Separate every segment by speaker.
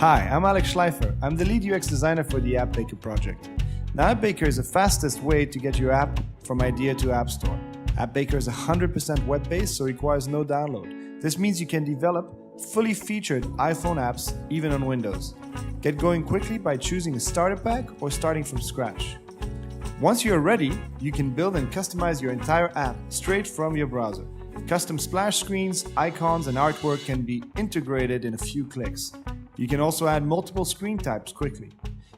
Speaker 1: Hi, I'm Alex Schleifer. I'm the lead UX designer for the AppBaker project. Now, AppBaker is the fastest way to get your app from idea to App Store. AppBaker is 100% web-based, so requires no download. This means you can develop fully featured iPhone apps even on Windows. Get going quickly by choosing a starter pack or starting from scratch. Once you're ready, you can build and customize your entire app straight from your browser. Custom splash screens, icons, and artwork can be integrated in a few clicks. You can also add multiple screen types quickly.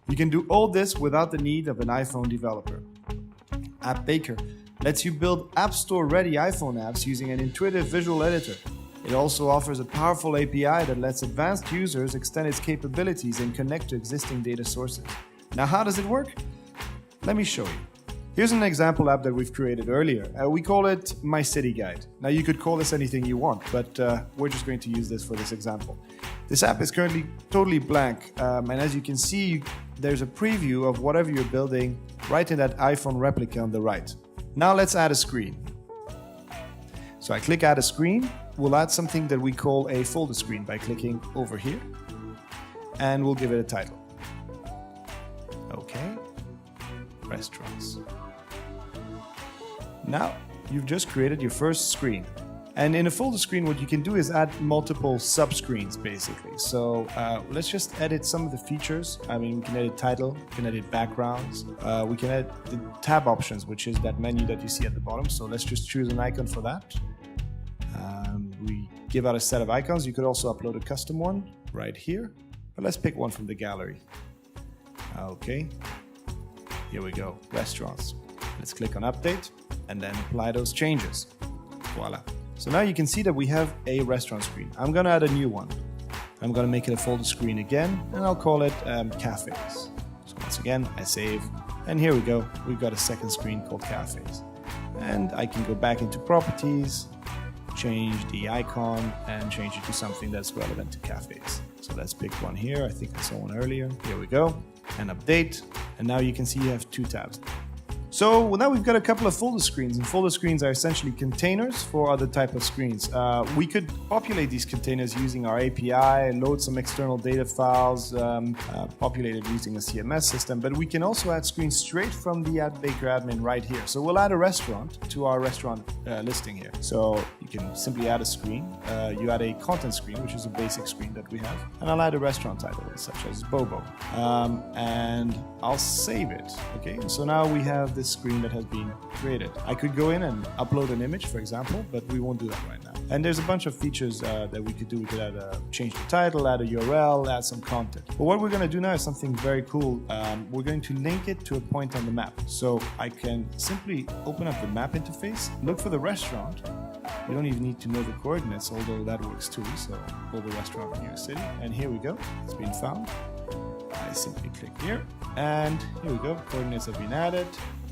Speaker 1: You can do all this without the need of an iPhone developer. AppBaker lets you build App Store-ready iPhone apps using an intuitive visual editor. It also offers a powerful API that lets advanced users extend its capabilities and connect to existing data sources. Now, how does it work? Let me show you. Here's an example app that we've created earlier. We call it My City Guide. Now, you could call this anything you want, but we're just going to use this for this example. This app is currently totally blank, and as you can see, there's a preview of whatever you're building right in that iPhone replica on the right. Now let's add a screen. So I click Add a Screen. We'll add something that we call a folder screen by clicking over here, and we'll give it a title. Okay, restaurants. Now you've just created your first screen. And in a folder screen, what you can do is add multiple sub-screens, basically. So let's just edit some of the features. I mean, we can edit title, we can edit backgrounds, we can edit the tab options, which is that menu that you see at the bottom. So let's just choose an icon for that. We give out a set of icons. You could also upload a custom one right here, but let's pick one from the gallery. Okay, here we go, restaurants. Let's click on Update and then apply those changes. Voila. So now you can see that we have a restaurant screen. I'm going to add a new one. I'm going to make it a folder screen again, and I'll call it Cafes. So once again, I save, and here we go. We've got a second screen called Cafes. And I can go back into Properties, change the icon, and change it to something that's relevant to cafes. So let's pick one here. I think I saw one earlier. Here we go. And Update. And now you can see you have two tabs. So now we've got a couple of folder screens, and folder screens are essentially containers for other type of screens. We could populate these containers using our API, load some external data files, populate it using a CMS system, but we can also add screens straight from the AppBaker admin right here. So we'll add a restaurant to our restaurant listing here. So you can simply add a screen. You add a content screen, which is a basic screen that we have, and I'll add a restaurant title, such as Bobo, and I'll save it. Okay, so now we have this screen that has been created. I could go in and upload an image, for example, but we won't do that right now. And there's a bunch of features that we could do. We could add change the title, add a URL, add some content. But what we're going to do now is something very cool. We're going to link it to a point on the map. So I can simply open up the map interface, look for the restaurant. You don't even need to know the coordinates, although that works too. So Bobo Restaurant in New York City. And here we go. It's been found. I simply click here, and here we go. Coordinates have been added.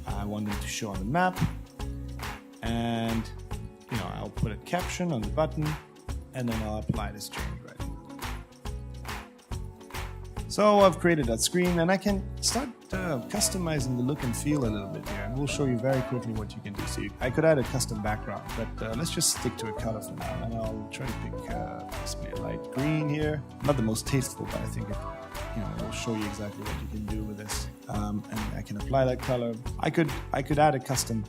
Speaker 1: I want them to show on the map, and I'll put a caption on the button, and then I'll apply this change right here. So I've created that screen, and I can start customizing the look and feel a little bit here, and we'll show you very quickly what you can do. So I could add a custom background, but let's just stick to a color for now, and I'll try to pick possibly a light green here. Not the most tasteful, but I think it we'll show you exactly what you can do with this, and I can apply that color. I could add a custom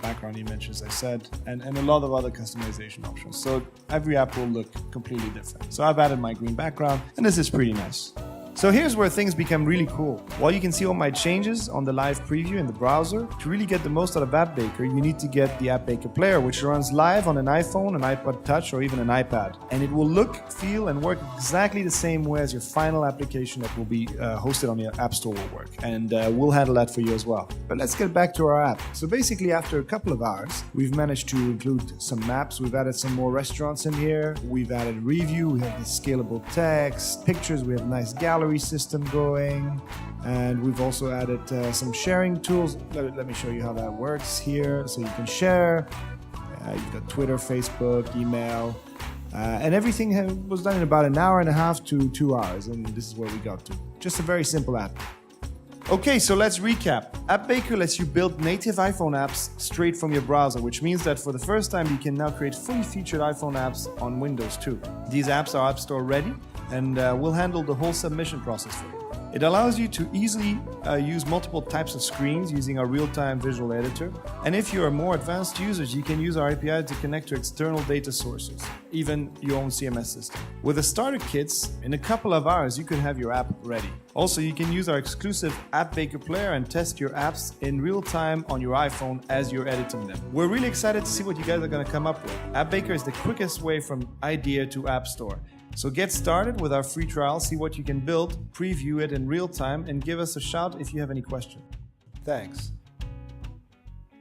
Speaker 1: background image, as I said, and a lot of other customization options. So every app will look completely different. So I've added my green background, and this is pretty nice. So here's where things become really cool. While you can see all my changes on the live preview in the browser, to really get the most out of AppBaker, you need to get the AppBaker player, which runs live on an iPhone, an iPod Touch, or even an iPad. And it will look, feel, and work exactly the same way as your final application that will be hosted on your App Store will work. And we'll handle that for you as well. But let's get back to our app. So basically, after a couple of hours, we've managed to include some maps. We've added some more restaurants in here. We've added review. We have the scalable text, pictures. We have a nice gallery system going, and we've also added some sharing tools. Let me show you how that works here. So you can share. You've got Twitter, Facebook, email, and everything was done in about an hour and a half to 2 hours, and this is where we got to. Just a very simple app. Okay, so let's recap. AppBaker lets you build native iPhone apps straight from your browser, which means that for the first time you can now create fully featured iPhone apps on Windows too. These apps are App Store ready, and we'll handle the whole submission process for you. It allows you to easily use multiple types of screens using our real-time visual editor. And if you are more advanced users, you can use our API to connect to external data sources, even your own CMS system. With the starter kits, in a couple of hours, you could have your app ready. Also, you can use our exclusive AppBaker player and test your apps in real time on your iPhone as you're editing them. We're really excited to see what you guys are going to come up with. AppBaker is the quickest way from idea to App Store. So get started with our free trial, see what you can build, preview it in real time, and give us a shout if you have any questions. Thanks.